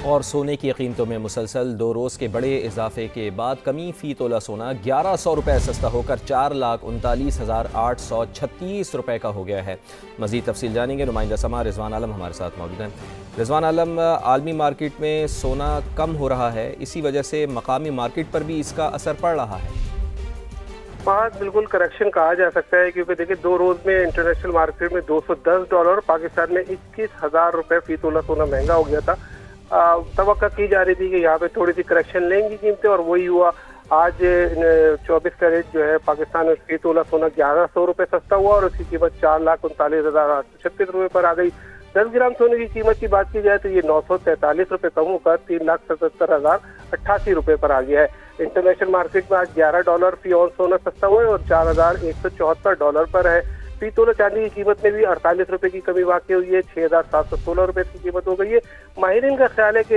اور سونے کی قیمتوں میں مسلسل 2 روز کے بڑے اضافے کے بعد کمی، فی تولہ سونا 1100 روپے سستا ہو کر 4,39,836 روپے کا ہو گیا ہے۔ مزید تفصیل جانیں گے، نمائندہ سما رضوان عالم ہمارے ساتھ موجود ہیں۔ رضوان عالم، عالمی مارکیٹ میں سونا کم ہو رہا ہے، اسی وجہ سے مقامی مارکیٹ پر بھی اس کا اثر پڑ رہا ہے۔ بات بالکل کریکشن کہا جا سکتا ہے، کیونکہ دیکھیں 2 روز میں انٹرنیشنل مارکیٹ میں $210، پاکستان میں 21,000 روپے فی تولہ سونا مہنگا ہو گیا تھا۔ توقع کی جا رہی تھی کہ یہاں پہ تھوڑی سی کریکشن لیں گی قیمتیں، اور وہی ہوا۔ آج 24 کیرٹ جو ہے پاکستان میں فی تولہ سونا 1100 روپے سستا ہوا، اور اس کی قیمت 4,39,836 روپے پر آ گئی۔ 10 گرام سونے کی قیمت کی بات کی جائے تو یہ 943 روپے کم ہو کر 3,77,088 روپے پر آ گیا ہے۔ انٹرنیشنل مارکیٹ میں آج $11 فی اونس سونا سستا ہوا ہے اور $4,174 پر ہے۔ فی تولہ چاندی کی قیمت میں بھی 48 روپے کی کمی واقع ہوئی ہے، 6,716 روپے کی قیمت ہو گئی ہے۔ ماہرین کا خیال ہے کہ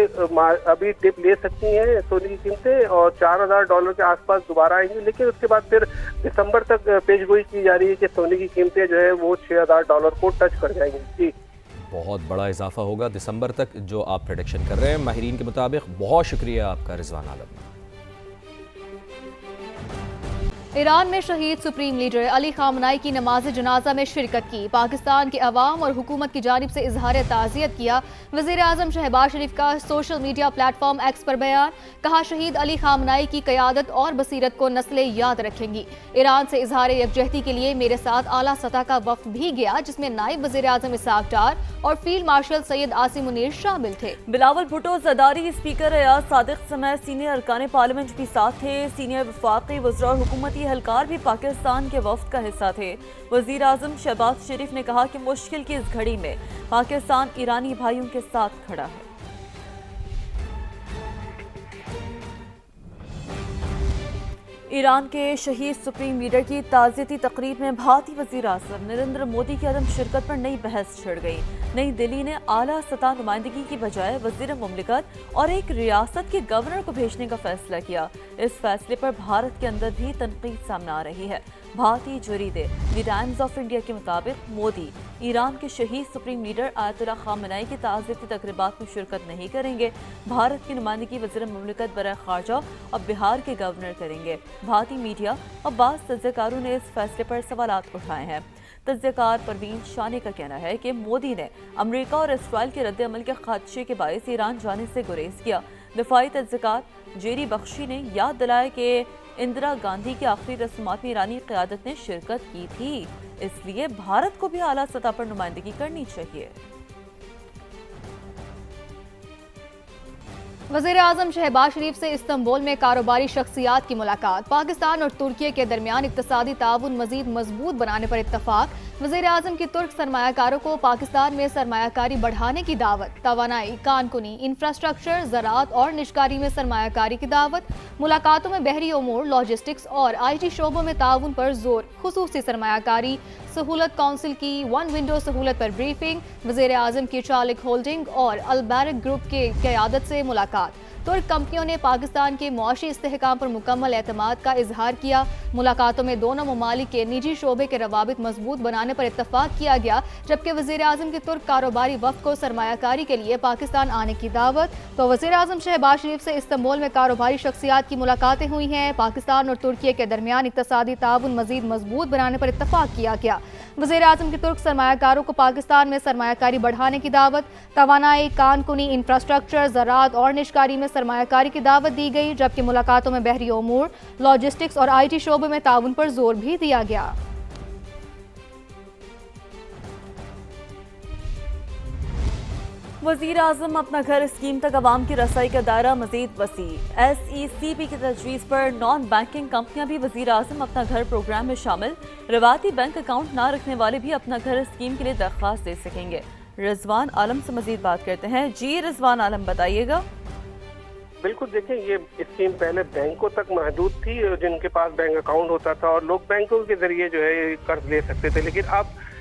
ابھی ڈپ لے سکتی ہیں سونے کی قیمتیں اور $4,000 کے آس پاس دوبارہ آئیں گی، لیکن اس کے بعد پھر دسمبر تک پیش گوئی کی جا رہی ہے کہ سونے کی قیمتیں جو ہے وہ $6,000 کو ٹچ کر جائیں گی۔ جی بہت بڑا اضافہ ہوگا دسمبر تک جو آپ پریڈکشن کر رہے ہیں ماہرین کے مطابق۔ بہت شکریہ آپ کا رضوان عالم۔ ایران میں شہید سپریم لیڈر علی خامنہئی کی نماز جنازہ میں شرکت کی، پاکستان کے عوام اور حکومت کی جانب سے اظہار تعزیت کیا۔ وزیر اعظم شہباز شریف کا سوشل میڈیا پلیٹ فارم ایکس پر بیان، کہا شہید علی خامنہئی کی قیادت اور بصیرت کو نسلیں یاد رکھیں گی۔ ایران سے اظہار یکجہتی کے لیے میرے ساتھ اعلیٰ سطح کا وفد بھی گیا، جس میں نائب وزیر اعظم اسحاق ڈار اور فیلڈ مارشل سید عاصم منیر شامل تھے۔ بلاول بھٹو، زرداری، اسپیکر ایاز صادق سمیت سینئر ارکان پارلیمنٹ بھی ساتھ تھے۔ سینئر وفاقی وزراء اور حکومتی اہلکار بھی پاکستان کے وفد کا حصہ تھے۔ وزیر اعظم شہباز شریف نے کہا کہ مشکل کی اس گھڑی میں پاکستان ایرانی بھائیوں کے ساتھ کھڑا ہے۔ ایران کے شہید سپریم لیڈر کی تعزیتی تقریب میں بھارتی وزیر اعظم نریندر مودی کی عدم شرکت پر نئی بحث چھڑ گئی۔ نئی دہلی نے اعلیٰ سطح نمائندگی کی بجائے وزیر مملکت اور ایک ریاست کے گورنر کو بھیجنے کا فیصلہ کیا۔ اس فیصلے پر بھارت کے اندر بھی تنقید سامنے آ رہی ہے۔ بھارتی جریدے دی ٹائمز آف انڈیا کے مطابق مودی ایران کے شہید سپریم لیڈر آیت اللہ خامنہئی کی تعزیتی تقریبات میں شرکت نہیں کریں گے۔ بھارت کی نمائندگی وزیر مملکت برائے خارجہ اور بہار کے گورنر کریں گے۔ بھارتی میڈیا اور بعض تجزیہ کاروں نے اس فیصلے پر سوالات اٹھائے ہیں۔ تجزیہ کار پروین شانی کا کہنا ہے کہ مودی نے امریکہ اور اسرائیل کے رد عمل کے خدشے کے باعث ایران جانے سے گریز کیا۔ دفاعی تجزیہ کار جیری بخشی نے یاد دلایا کہ اندرا گاندھی کی آخری رسومات میں ایرانی قیادت نے شرکت کی تھی، اس لیے بھارت کو بھی اعلیٰ سطح پر نمائندگی کرنی چاہیے۔ وزیر اعظم شہباز شریف سے استنبول میں کاروباری شخصیات کی ملاقات، پاکستان اور ترکی کے درمیان اقتصادی تعاون مزید مضبوط بنانے پر اتفاق۔ وزیر اعظم کی ترک سرمایہ کاروں کو پاکستان میں سرمایہ کاری بڑھانے کی دعوت، توانائی، کان کنی، انفراسٹرکچر، زراعت اور نشکاری میں سرمایہ کاری کی دعوت۔ ملاقاتوں میں بحری امور، لاجسٹکس اور آئی ٹی شعبوں میں تعاون پر زور، خصوصی سرمایہ کاری سہولت کونسل کی 1 ونڈو سہولت پر بریفنگ، وزیر اعظم کی چالک ہولڈنگ اور البیرک گروپ کی قیادت سے ملاقات۔ ترک کمپنیوں نے پاکستان کے معاشی استحکام پر مکمل اعتماد کا اظہار کیا۔ ملاقاتوں میں دونوں ممالک کے نجی شعبے کے روابط مضبوط بنانے پر اتفاق کیا گیا، جبکہ وزیر اعظم کے ترک کاروباری وفد کو سرمایہ کاری کے لیے پاکستان آنے کی دعوت۔ تو وزیر اعظم شہباز شریف سے استنبول میں کاروباری شخصیات کی ملاقاتیں ہوئی ہیں۔ پاکستان اور ترکی کے درمیان اقتصادی تعاون مزید مضبوط بنانے پر اتفاق کیا گیا۔ وزیر اعظم کے ترک سرمایہ کاروں کو پاکستان میں سرمایہ کاری بڑھانے کی دعوت، توانائی، کان کنی، انفراسٹرکچر، زراعت اور نشکاری میں سرمایہ کاری کی دعوت دی گئی، جبکہ ملاقاتوں میں بحری امور، لاجسٹکس اور آئی ٹی شعبے میں تعاون پر زور بھی دیا گیا۔ وزیر اعظم اپنا گھر اسکیم تک عوام کی رسائی کا دائرہ مزید وسیع، ایس ای سی پی کی تجویز پر نان بینکنگ کمپنیاں بھی وزیر اعظم اپنا گھر پروگرام میں شامل، روایتی بینک اکاؤنٹ نہ رکھنے والے بھی اپنا گھر اسکیم کے لیے درخواست دے سکیں گے۔ رضوان عالم سے مزید بات کرتے ہیں۔ جی رضوان عالم، بتائیے گا۔ بالکل، دیکھیں یہ اسکیم پہلے بینکوں تک محدود تھی، جن کے پاس بینک اکاؤنٹ ہوتا تھا اور لوگ بینکوں کے ذریعے جو ہے قرض لے سکتے تھے، لیکن اب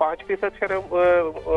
5%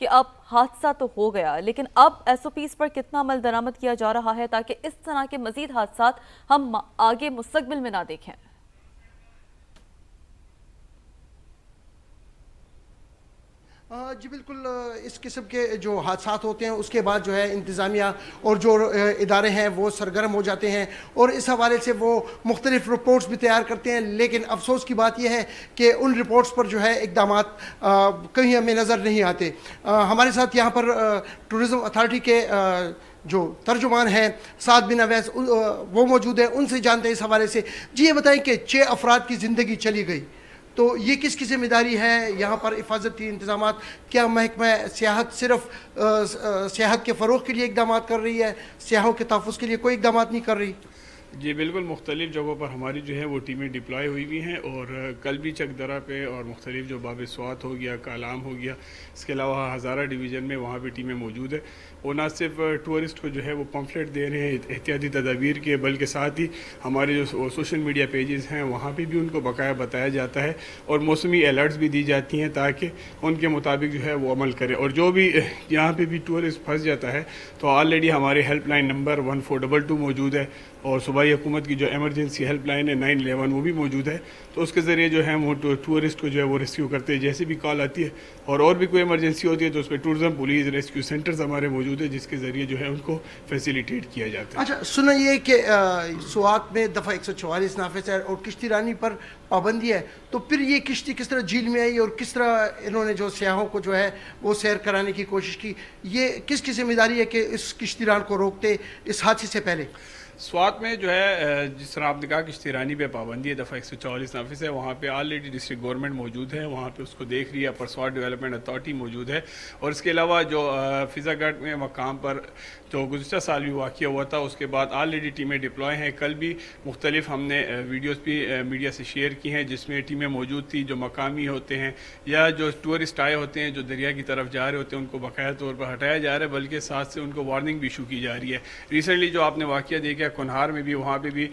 کہ اب حادثہ تو ہو گیا، لیکن اب ایس او پیز پر کتنا عمل درآمد کیا جا رہا ہے تاکہ اس طرح کے مزید حادثات ہم آگے مستقبل میں نہ دیکھیں؟ جی بالکل، اس قسم کے جو حادثات ہوتے ہیں اس کے بعد جو ہے انتظامیہ اور جو ادارے ہیں وہ سرگرم ہو جاتے ہیں اور اس حوالے سے وہ مختلف رپورٹس بھی تیار کرتے ہیں، لیکن افسوس کی بات یہ ہے کہ ان رپورٹس پر جو ہے اقدامات کہیں ہمیں نظر نہیں آتے۔ ہمارے ساتھ یہاں پر ٹورزم اتھارٹی کے جو ترجمان ہیں سعد بن اویس وہ موجود ہیں، ان سے جانتے ہیں اس حوالے سے۔ جی یہ بتائیں کہ 6 افراد کی زندگی چلی گئی، تو یہ کس کی ذمہ داری ہے؟ یہاں پر حفاظتی انتظامات کیا محکمہ سیاحت صرف سیاحت کے فروغ کے لیے اقدامات کر رہی ہے، سیاحوں کے تحفظ کے لیے کوئی اقدامات نہیں کر رہی؟ جی بالکل، مختلف جگہوں پر ہماری جو ہے وہ ٹیمیں ڈپلائی ہوئی ہوئی ہیں، اور کل بھی چک درہ پہ اور مختلف جو باب سوات ہو گیا، کالام ہو گیا، اس کے علاوہ ہزارہ ڈویژن میں وہاں بھی ٹیمیں موجود ہیں۔ وہ نہ صرف ٹورسٹ کو جو ہے وہ پمفلٹ دے رہے ہیں احتیاطی تدابیر کے، بلکہ ساتھ ہی ہمارے جو سوشل میڈیا پیجز ہیں وہاں پہ بھی ان کو بقایا بتایا جاتا ہے اور موسمی الرٹس بھی دی جاتی ہیں تاکہ ان کے مطابق جو ہے وہ عمل کرے۔ اور جو بھی یہاں پہ بھی ٹورسٹ پھنس جاتا ہے تو آلریڈی ہمارے ہیلپ لائن نمبر 1422 موجود ہے، اور صوبائی حکومت کی جو ایمرجنسی ہیلپ لائن ہے 911 وہ بھی موجود ہے، تو اس کے ذریعے جو ہے وہ ٹورسٹ کو جو ہے وہ ریسکیو کرتے ہیں جیسے بھی کال آتی ہے، اور بھی کوئی ایمرجنسی ہوتی ہے تو اس پہ ٹورزم پولیس ریسکیو سینٹرز ہمارے موجود ہے جس کے ذریعے جو ہے ان کو فیسیلیٹیٹ کیا جاتا ہے۔ اچھا سنا یہ کہ سوات میں دفعہ 144 نافذ ہے اور کشتی رانی پر پابندی ہے، تو پھر یہ کشتی کس طرح جھیل میں آئی اور کس طرح انہوں نے جو سیاحوں کو جو ہے وہ سیر کرانے کی کوشش کی؟ یہ کس کی ذمہ داری ہے کہ اس کشتی ران کو روکتے اس حادثے سے پہلے؟ سوات میں جو ہے جس طرح آپ نے کہا کشتی رانی پہ پابندی ہے، دفعہ 144 نافذ ہے، وہاں پہ آلریڈی ڈسٹرکٹ گورنمنٹ موجود ہے، وہاں پہ اس کو دیکھ رہی ہے، پر سوات ڈیولپمنٹ اتھارٹی موجود ہے، اور اس کے علاوہ جو فضا گھاٹ میں مقام پر جو گزشتہ سال بھی واقعہ ہوا تھا اس کے بعد آلریڈی ٹیمیں ڈپلوائے ہیں۔ کل بھی مختلف ہم نے ویڈیوز بھی میڈیا سے شیئر کی ہیں جس میں ٹیمیں موجود تھیں، جو مقامی ہوتے ہیں یا جو ٹورسٹ آئے ہوتے ہیں جو دریا کی طرف جا رہے ہوتے ہیں ان کو باقاعدہ طور پر ہٹایا جا رہا ہے، بلکہ ساتھ سے ان کو وارننگ بھی ایشو کی جا رہی ہے۔ ریسنٹلی جو آپ نے واقعہ دیکھا کنہار میں بھی، وہاں پہ بھی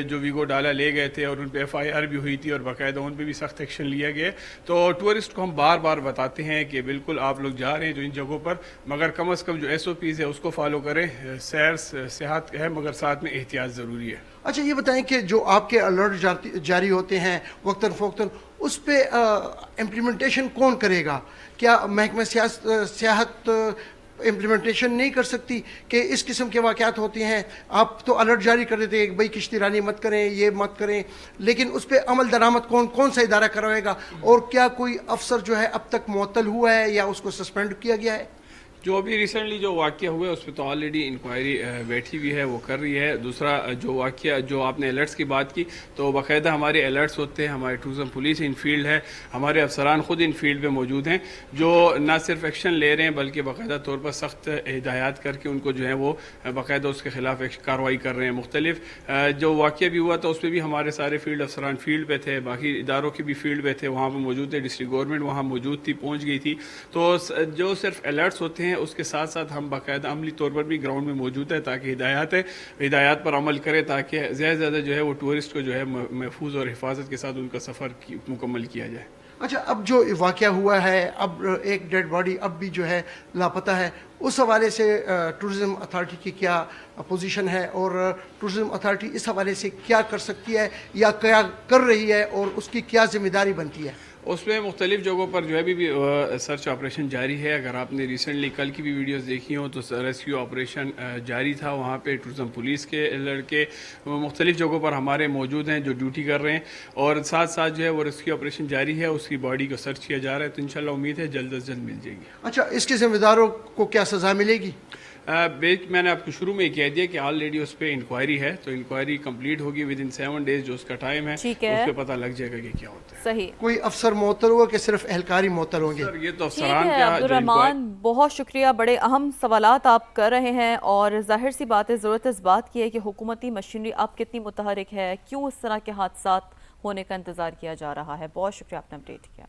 جو ویگو ڈالا لے گئے تھے اور ان پہ FIR بھی ہوئی تھی اور باقاعدہ ان پہ بھی سخت ایکشن لیا گیا۔ تو ٹورسٹ کو ہم بار بار بتاتے ہیں کہ بالکل آپ لوگ جا رہے ہیں تو ان جگہوں پر مگر کم از کم جو SOPs ہے اس کو فالو کریں، سیر صحت ہے مگر ساتھ میں احتیاط ضروری ہے۔ اچھا یہ بتائیں کہ جو آپ کے الرٹ جاری ہوتے ہیں وقتاً فوقتاً، اس پہ امپلیمنٹیشن کون کرے گا؟ کیا محکمہ سیاحت امپلیمنٹیشن نہیں کر سکتی کہ اس قسم کے واقعات ہوتے ہیں؟ آپ تو الرٹ جاری کر دیتے ہیں بھائی کشتی رانی مت کریں، یہ مت کریں، لیکن اس پہ عمل درآمد کون سا ادارہ کروائے گا؟ اور کیا کوئی افسر جو ہے اب تک معطل ہوا ہے یا اس کو سسپینڈ کیا گیا ہے؟ جو ابھی ریسنٹلی جو واقعہ ہوئے اس پہ تو آلریڈی انکوائری بیٹھی ہوئی ہے، وہ کر رہی ہے۔ دوسرا جو واقعہ جو آپ نے الرٹس کی بات کی تو باقاعدہ ہمارے الرٹس ہوتے ہیں، ہمارے ٹورزم پولیس ان فیلڈ ہے، ہمارے افسران خود ان فیلڈ پہ موجود ہیں جو نہ صرف ایکشن لے رہے ہیں بلکہ باقاعدہ طور پر سخت ہدایات کر کے ان کو جو ہے وہ باقاعدہ اس کے خلاف کارروائی کر رہے ہیں۔ مختلف جو واقعہ بھی ہوا تھا اس پہ بھی ہمارے سارے فیلڈ افسران فیلڈ پہ تھے، باقی اداروں کے بھی فیلڈ پہ تھے، وہاں پہ موجود تھے، ڈسٹرکٹ گورنمنٹ وہاں موجود تھی، پہنچ گئی تھی۔ تو جو صرف الرٹس ہوتے ہیں اس کے ساتھ ساتھ ہم باقاعدہ عملی طور پر بھی گراؤنڈ میں موجود ہے تاکہ ہدایات پر عمل کرے تاکہ زیادہ سے زیادہ جو ہے وہ ٹورسٹ کو جو ہے محفوظ اور حفاظت کے ساتھ ان کا سفر مکمل کیا جائے۔ اچھا اب جو واقعہ ہوا ہے، اب ایک ڈیڈ باڈی اب بھی جو ہے لاپتہ ہے، اس حوالے سے ٹورزم اتھارٹی کی کیا پوزیشن ہے اور ٹورزم اتھارٹی اس حوالے سے کیا کر سکتی ہے یا کیا کر رہی ہے اور اس کی کیا ذمہ داری بنتی ہے؟ اس میں مختلف جگہوں پر جو ہے بھی سرچ آپریشن جاری ہے۔ اگر آپ نے ریسنٹلی کل کی بھی ویڈیوز دیکھی ہوں تو ریسکیو آپریشن جاری تھا، وہاں پہ ٹورزم پولیس کے لڑکے مختلف جگہوں پر ہمارے موجود ہیں جو ڈیوٹی کر رہے ہیں، اور ساتھ ساتھ جو ہے وہ ریسکیو آپریشن جاری ہے، اس کی باڈی کو سرچ کیا جا رہا ہے، تو انشاءاللہ امید ہے جلد از جلد مل جائے گی۔ اچھا اس کے ذمہ داروں کو کیا سزا ملے گی؟ میں نے آپ کو شروع میں ہی کہہ دیا کہ آلریڈی اس پہ انکوائری ہے، تو انکوائری کمپلیٹ ہوگی ودن 7 days جو اس کا ٹائم ہے، اس پہ پتہ لگ جائے گا کہ کیا ہوتا ہے۔ صحیح۔ کوئی افسر معطل ہوگا کہ صرف اہلکاری معطل ہوں گے؟ سر یہ تو ٹھیک افسران ہے کیا عبدالرحمان، بہت شکریہ، بڑے اہم سوالات آپ کر رہے ہیں، اور ظاہر سی بات ہے ضرورت اس بات کی ہے کہ حکومتی مشینری اب کتنی متحرک ہے، کیوں اس طرح کے حادثات ہونے کا انتظار کیا جا رہا ہے۔ بہت شکریہ آپ نے اپڈیٹ کیا۔